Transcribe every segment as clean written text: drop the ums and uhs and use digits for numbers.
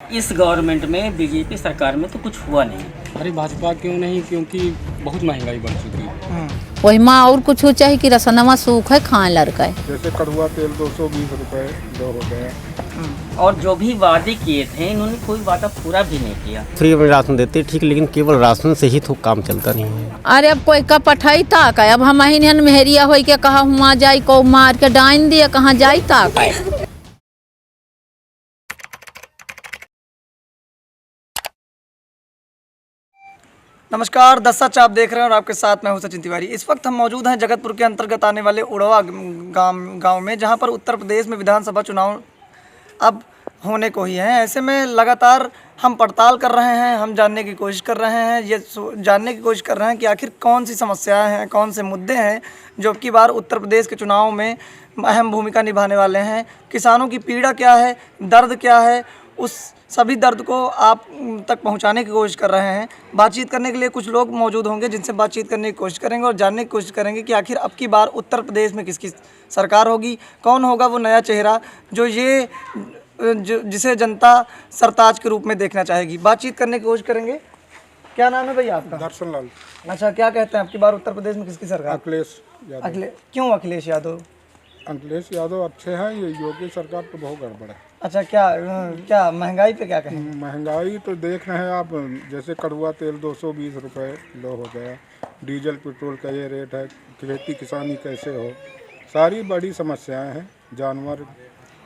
इस गवर्नमेंट में, बीजेपी सरकार में तो कुछ हुआ नहीं। अरे भाजपा क्यों नहीं, क्योंकि बहुत महंगाई बढ़ चुकी है। वही माँ और कुछ हो चाहे कि रसनमा सूख है खाए लड़का है। जैसे कड़ुआ तेल 220 रुपए किलो हो गया। और जो भी वादे किए थे इन्होंने कोई वादा पूरा भी नहीं किया। फ्री में राशन देते ठीक, लेकिन केवल राशन से ही तो काम चलता नहीं है। अरे अब कोई का पठाई ताक है, अब हम हिन मेहरिया हो के कहा हुआ जाई को मार के डाइन दिया कहाँ जाई ताक है। नमस्कार, 10 सच आप देख रहे हैं और आपके साथ मैं हूं सचिन तिवारी। इस वक्त हम मौजूद हैं जगतपुर के अंतर्गत आने वाले उड़वा गांव में, जहां पर उत्तर प्रदेश में विधानसभा चुनाव अब होने को ही हैं। ऐसे में लगातार हम पड़ताल कर रहे हैं, हम जानने की कोशिश कर रहे हैं, जानने की कोशिश कर रहे हैं कि आखिर कौन सी समस्याएं हैं, कौन से मुद्दे हैं जो अब की बार उत्तर प्रदेश के चुनाव में अहम भूमिका निभाने वाले हैं। किसानों की पीड़ा क्या है, दर्द क्या है, उस सभी दर्द को आप तक पहुंचाने की कोशिश कर रहे हैं। बातचीत करने के लिए कुछ लोग मौजूद होंगे जिनसे बातचीत करने की कोशिश करेंगे और जानने की कोशिश करेंगे कि आखिर अब की बार उत्तर प्रदेश में किसकी सरकार होगी, कौन होगा वो नया चेहरा जिसे जनता सरताज के रूप में देखना चाहेगी। बातचीत करने की कोशिश करेंगे। क्या नाम है भैया आपका? दर्शन लाल। अच्छा, क्या कहते हैं अब की बार उत्तर प्रदेश में किसकी सरकार? अखिलेश यादव। क्यों अखिलेश यादव? अखिलेश यादव अच्छे हैं, ये योगी सरकार तो बहुत गड़बड़ है। अच्छा, क्या महंगाई पे क्या कहें? महंगाई तो देख रहे हैं आप, जैसे कड़ुआ तेल 220 रुपए किलो हो गया, डीजल पेट्रोल का ये रेट है, खेती किसानी कैसे हो, सारी बड़ी समस्याएं हैं। जानवर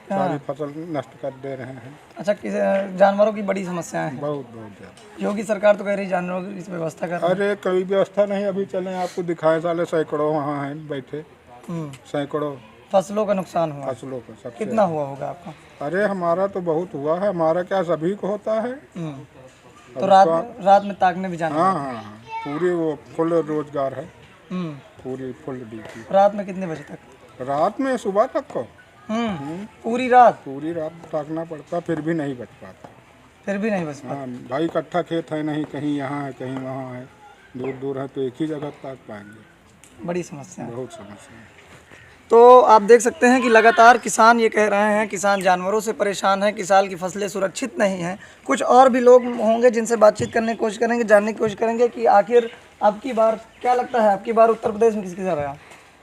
सारी फसल नष्ट कर दे रहे हैं। अच्छा, जानवरों की बड़ी समस्याएं हैं। बहुत ज़्यादा। योगी सरकार तो कह रही जानवरों की व्यवस्था कर रही है। अरे कोई व्यवस्था नहीं, अभी चलें आपको दिखाएं, साले सैकड़ों वहाँ हैं बैठे, सैकड़ों फसलों का नुकसान हुआ। फसलों का सबसे कितना हुआ होगा आपका? अरे हमारा तो बहुत हुआ है, हमारा क्या सभी को होता है। तो रात में ताकने भी जाना? हाँ हाँ हाँ, पूरी वो फुल रोजगार है, पूरी फुल ड्यूटी। रात में कितने बजे तक? रात में सुबह तक को पूरी रात ताकना पड़ता, फिर भी नहीं बच पाता। फिर भी नहीं बच पाता। हाँ भाई, इकट्ठा खेत है नहीं, कहीं यहाँ है कहीं वहाँ है, दूर दूर है, तो एक ही जगह ताक पाएंगे। बड़ी समस्या है। बहुत समस्या है। तो आप देख सकते हैं कि लगातार किसान ये कह रहे हैं, किसान जानवरों से परेशान है, किसान की फसलें सुरक्षित नहीं हैं। कुछ और भी लोग होंगे जिनसे बातचीत करने की कोशिश करेंगे, जानने की कोशिश करेंगे कि आखिर अब की बार क्या लगता है, अब की बार उत्तर प्रदेश में किसकी सरकार?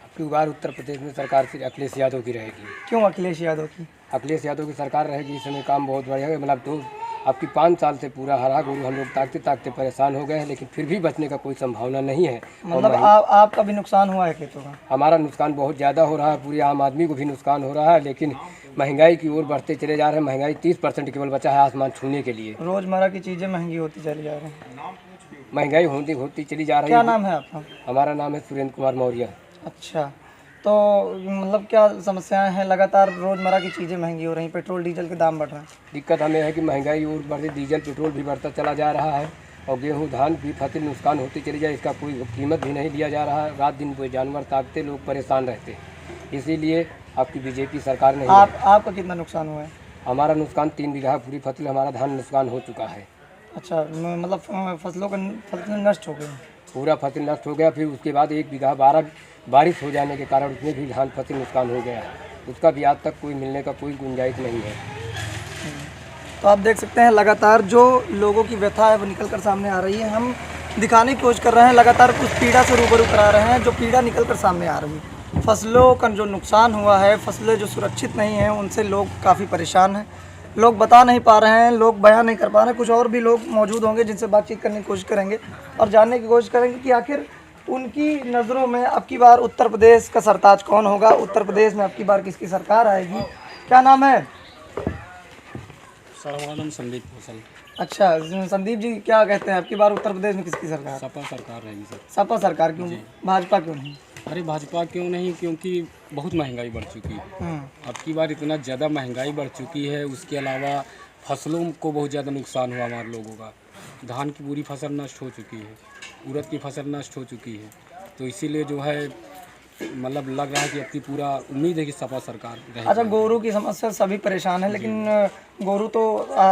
अब की बार उत्तर प्रदेश में सरकार से अखिलेश यादव की रहेगी। क्यों अखिलेश यादव की? अखिलेश यादव की सरकार रहेगी, इस समय काम बहुत बढ़िया है। मतलब तो आपकी 5 साल से पूरा हरा गुरु हम लोग ताकते ताकते परेशान हो गए हैं, लेकिन फिर भी बचने का कोई संभावना नहीं है। मतलब आपका भी नुकसान हुआ है खेतों का? हमारा नुकसान बहुत ज़्यादा हो रहा है, पूरे आम आदमी को भी नुकसान हो रहा है, लेकिन महंगाई की ओर बढ़ते चले जा रहे हैं। महंगाई 30% केवल बचा है आसमान छूने के लिए। रोज़मर्रा की चीज़ें महंगी होती चली जा रही हैं। महंगाई होती चली जा रही है। क्या नाम है आपका? हमारा नाम है सुरेंद्र कुमार मौर्य। अच्छा, तो मतलब क्या समस्याएं हैं? लगातार रोज़मर्रा की चीज़ें महंगी हो रही, पेट्रोल डीजल के दाम बढ़ रहे हैं। दिक्कत हमें है कि महंगाई और बढ़ती, डीजल पेट्रोल भी बढ़ता चला जा रहा है और गेहूं धान की फसल नुकसान होती चली जाए, इसका कोई कीमत भी नहीं दिया जा रहा है। रात दिन कोई जानवर ताकते लोग परेशान रहते हैं, इसीलिए आपकी बीजेपी सरकार नहीं आपका कितना नुकसान हुआ है? हमारा नुकसान 3 बीघा पूरी फसल, हमारा धान नुकसान हो चुका है। अच्छा, मतलब फसलें नष्ट हो गई? पूरा फसल नष्ट हो गया। फिर उसके बाद 1 बीघा बारिश हो जाने के कारण उसमें भी धान फसल नुकसान हो गया है, उसका भी आज तक कोई मिलने का कोई गुंजाइश नहीं है। तो आप देख सकते हैं लगातार जो लोगों की व्यथा है वो निकल कर सामने आ रही है। हम दिखाने की कोशिश कर रहे हैं, लगातार कुछ पीड़ा से रूबरू करा रहे हैं, जो पीड़ा निकल कर सामने आ रही है। फसलों का जो नुकसान हुआ है, फसलें जो सुरक्षित नहीं हैं, उनसे लोग काफ़ी परेशान हैं। लोग बता नहीं पा रहे हैं, लोग बयान नहीं कर पा रहे हैं। कुछ और भी लोग मौजूद होंगे जिनसे बातचीत करने की कोशिश करेंगे और जानने की कोशिश करेंगे कि आखिर उनकी नज़रों में अब की बार उत्तर प्रदेश का सरताज कौन होगा, उत्तर प्रदेश में अब की बार किसकी सरकार आएगी। क्या नाम है? सर, हमारा नाम संदीप कौशल। अच्छा संदीप जी, क्या कहते हैं अब की बार उत्तर प्रदेश में किसकी सरकार? सपा सरकार रहेगी सर। सपा सरकार क्यों? भाजपा क्यों नहीं? अरे भाजपा क्यों नहीं, क्योंकि बहुत महंगाई बढ़ चुकी है। अब की बार इतना ज़्यादा महंगाई बढ़ चुकी है, उसके अलावा फसलों को बहुत ज़्यादा नुकसान हुआ हमारे लोगों का। धान की पूरी फसल नष्ट हो चुकी है, उड़द की फसल नष्ट हो चुकी है, तो इसीलिए जो है मतलब लग रहा है कि अब की पूरा उम्मीद है कि सपा सरकार रहेगी। अच्छा, गोरू की समस्या सभी परेशान है, लेकिन गोरू तो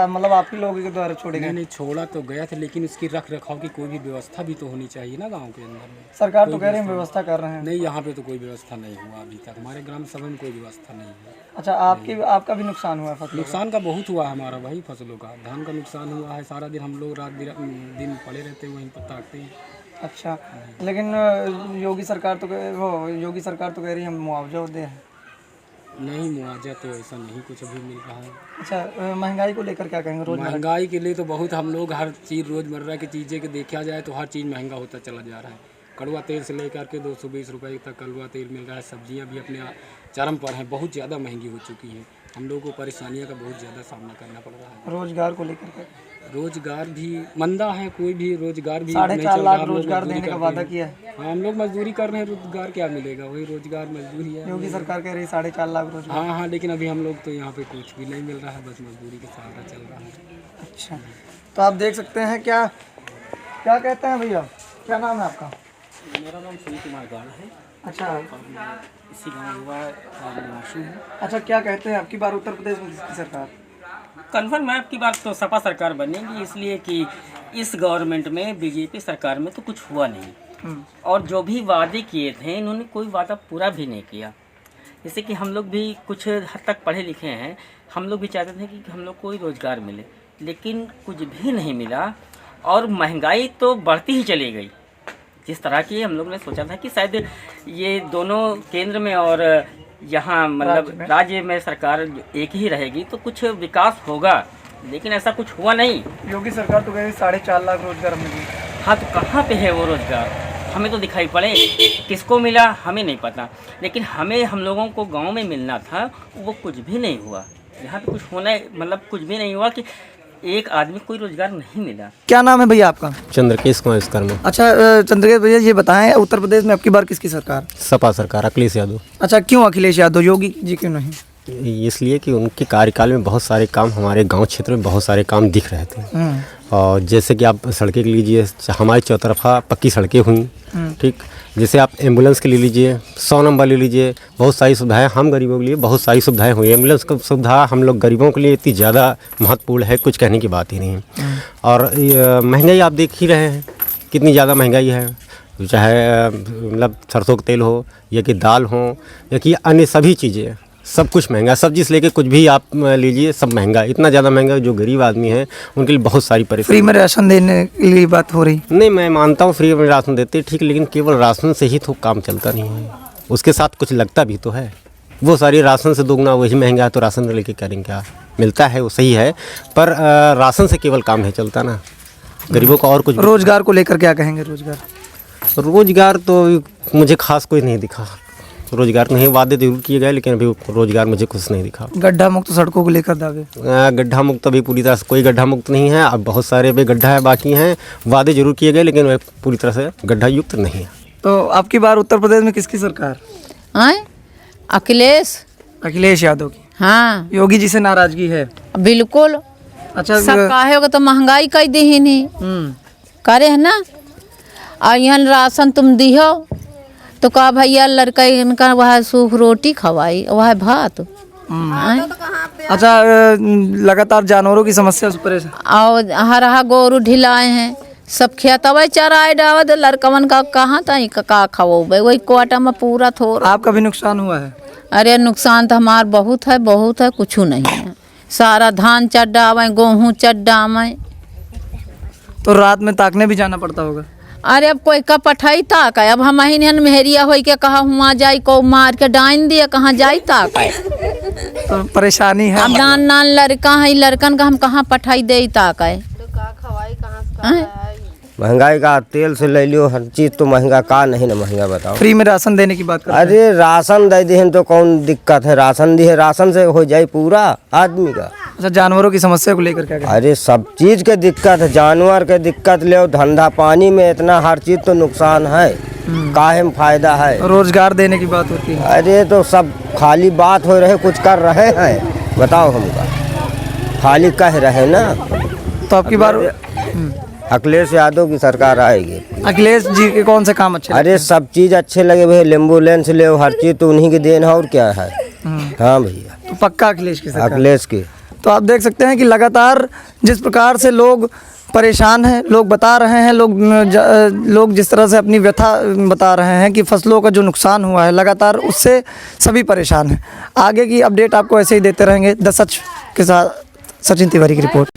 मतलब आप ही लोगों के द्वारा छोड़े गए। नहीं छोड़ा तो गया था, लेकिन उसकी रख रखाव की कोई भी व्यवस्था भी तो होनी चाहिए ना गाँव के अंदर में। सरकार तो कह रही है व्यवस्था कर रहे हैं। नहीं, यहाँ पे तो कोई व्यवस्था नहीं हुआ अभी तक, हमारे ग्राम सभा में कोई व्यवस्था नहीं है। अच्छा, आपका भी नुकसान हुआ है फसल? नुकसान का बहुत हुआ है हमारा, वही फसलों का, धान का नुकसान हुआ है। सारा दिन हम लोग रात दिन पड़े रहते हैं वहीं पर ताकते हैं। अच्छा, लेकिन योगी सरकार तो कह रही है हम मुआवजा दे। नहीं, मुआवजा तो ऐसा नहीं कुछ अभी मिल रहा है। अच्छा, महंगाई को लेकर क्या कहेंगे? महंगाई के लिए तो बहुत, हम लोग हर चीज़ रोज़मर्रा की चीज़ें के देखा जाए तो हर चीज़ महंगा होता चला जा रहा है। कड़वा तेल से लेकर के 220 रुपये तक कड़वा तेल मिल रहा है। सब्जियां भी अपने चरम पर हैं, बहुत ज़्यादा महंगी हो चुकी हैं। हम लोगों को परेशानियों का बहुत ज़्यादा सामना करना पड़ रहा है। रोजगार को लेकर के रोजगार भी मंदा है, कोई भी रोजगार भी 4.5 लाख रोजगार देने का वादा किया है। हाँ, हम लोग मजदूरी कर रहे हैं, रोजगार क्या मिलेगा? वही रोजगार मजदूरी है। योगी सरकार कह रही है 4.5 लाख रोजगार। हाँ, लेकिन अभी हम लोग तो यहाँ पे कुछ भी नहीं मिल रहा है, बस मजदूरी के सहारा चल रहा है। अच्छा, तो आप देख सकते हैं। क्या कहते हैं भैया, क्या नाम है आपका? मेरा नाम सुनील कुमार गाड़ है। अच्छा, इसी गाँव हुआ निवासी हूँ। अच्छा, क्या कहते हैं आपकी बार उत्तर प्रदेश में किसकी सरकार? कन्फर्म है आपकी बात तो सपा सरकार बनेगी, इसलिए कि इस गवर्नमेंट में, बीजेपी सरकार में तो कुछ हुआ नहीं। और जो भी वादे किए थे इन्होंने कोई वादा पूरा भी नहीं किया। जैसे कि हम लोग भी कुछ हद तक पढ़े लिखे हैं, हम लोग भी चाहते थे कि हम लोग को रोज़गार मिले, लेकिन कुछ भी नहीं मिला। और महंगाई तो बढ़ती ही चली गई। जिस तरह की हम लोग ने सोचा था कि शायद ये दोनों केंद्र में और यहाँ मतलब राज्य में सरकार एक ही रहेगी तो कुछ विकास होगा, लेकिन ऐसा कुछ हुआ नहीं। योगी सरकार तो कह रही 4.5 लाख रोजगार मिले। हाँ, तो कहाँ पे है वो रोजगार? हमें तो दिखाई पड़े, किसको मिला हमें नहीं पता, लेकिन हम लोगों को गांव में मिलना था, वो कुछ भी नहीं हुआ। यहाँ पे कुछ होना मतलब कुछ भी नहीं हुआ कि एक आदमी कोई रोजगार नहीं मिला। क्या नाम है भैया आपका? चंद्रकेश कुमार इस में। अच्छा, चंद्रकेश भैया ये बताएं, उत्तर प्रदेश में आपकी बार किसकी सरकार? सपा सरकार, अखिलेश यादव। अच्छा, क्यों अखिलेश यादव, योगी जी क्यों नहीं? इसलिए कि उनके कार्यकाल में बहुत सारे काम, हमारे गांव क्षेत्र में बहुत सारे काम दिख रहे थे। और जैसे कि आप सड़कें के लीजिए, हमारी चौतरफा पक्की सड़कें हुई, ठीक। जैसे आप एम्बुलेंस के ले लीजिए, 100 नंबर ले लीजिए, बहुत सारी सुविधाएं हम गरीबों के लिए बहुत सारी सुविधाएं हुई। एम्बुलेंस की सुविधा हम लोग गरीबों के लिए इतनी ज़्यादा महत्वपूर्ण है, कुछ कहने की बात ही नहीं। और महंगाई आप देख ही रहे हैं कितनी ज़्यादा महंगाई है, चाहे मतलब सरसों का तेल हो या कि दाल हो या कि अन्य सभी चीज़ें, सब कुछ महंगा। सब्जी से लेके कुछ भी आप लीजिए, सब महंगा, इतना ज़्यादा महंगा। जो गरीब आदमी है उनके लिए बहुत सारी परेशानी। फ्री में राशन देने के लिए बात हो रही? नहीं, मैं मानता हूँ फ्री में राशन देते ठीक, लेकिन केवल राशन से ही तो काम चलता नहीं है, उसके साथ कुछ लगता भी तो है। वो सारी राशन से दोगुना वही महंगा है, तो राशन लेके करेंगे क्या? मिलता है वो सही है, पर राशन से केवल काम नहीं चलता ना, गरीबों का और कुछ। रोजगार को लेकर क्या कहेंगे? रोजगार तो मुझे खास कोई नहीं दिखा। रोजगार नहीं, वादे जरूर किए गए, लेकिन अभी रोजगार मुझे कुछ नहीं दिखा। गड्ढा मुक्त सड़कों को लेकर दावे? गड्ढा मुक्त अभी पूरी तरह से कोई गड्ढा मुक्त नहीं है। अब बहुत सारे भी गड्ढा है बाकी हैं, वादे जरूर किए गए, लेकिन वह पूरी तरह से गड्ढा युक्त नहीं है। तो आपकी बार उत्तर प्रदेश में किसकी सरकार? अखिलेश यादव की। हाँ, योगी जी से नाराजगी है? बिल्कुल। अच्छा, सब काहे होगा तो महंगाई कर दी ही नहीं करे है ना। और यहाँ राशन तुम दिहो तो का भैया लड़का इनका वह सूख रोटी खवाई, वह भात। अच्छा, लगातार जानवरों की समस्या से परेशान? और हरा गोरू ढिलाए हैं, सब खेतवा चराए डावत, लड़कवन का कहाँ तई का खवोबे, वही कोटा में पूरा थोड़ा। आपका भी नुकसान हुआ है? अरे नुकसान तो हमार बहुत है, कुछ नहीं है। सारा धान चढ़ावे, गेहूँ चढ़ावे। तो रात में ताकने भी जाना पड़ता होगा? अरे अब कोई का पठाई ताक है, अब हम हिन मेहरिया हो के कहा हुआ जाई को मार के डाइन दिया, कहाँ जाई ताक है। तो परेशानी है। अब नान लड़का है, लड़कन का हम कहाँ पठाई दे ताक है। महंगाई का तेल से ले लियो, हर चीज़ तो महंगा का नहीं ना महंगा, बताओ। फ्री में राशन देने की बात करते हैं। अरे राशन दे दिए तो कौन दिक्कत है? राशन दिए, राशन से हो जाए पूरा आदमी का। अच्छा, जानवरों की समस्या को लेकर क्या? अरे सब चीज़ के दिक्कत है, जानवर के दिक्कत ले, धंधा पानी में इतना हर चीज़ तो नुकसान है, काहे में फायदा है? रोजगार देने की बात होती है। अरे तो सब खाली बात हो रहे, कुछ कर रहे हैं? बताओ हमका, खाली कह रहे ना। तो आपकी बार अखिलेश यादव की सरकार आएगी। अखिलेश जी के कौन से काम अच्छे अरे सब चीज़ अच्छे लगे भैया, एम्बुलेंस ले हर चीज़ तो उन्हीं की देन है, और क्या है। हाँ भैया, तो पक्का अखिलेश की सरकार। अखिलेश की। तो आप देख सकते हैं कि लगातार जिस प्रकार से लोग परेशान हैं, लोग बता रहे हैं, लोग जिस तरह से अपनी व्यथा बता रहे हैं कि फसलों का जो नुकसान हुआ है लगातार, उससे सभी परेशान हैं। आगे की अपडेट आपको ऐसे ही देते रहेंगे। द सच के साथ सचिन तिवारी की रिपोर्ट।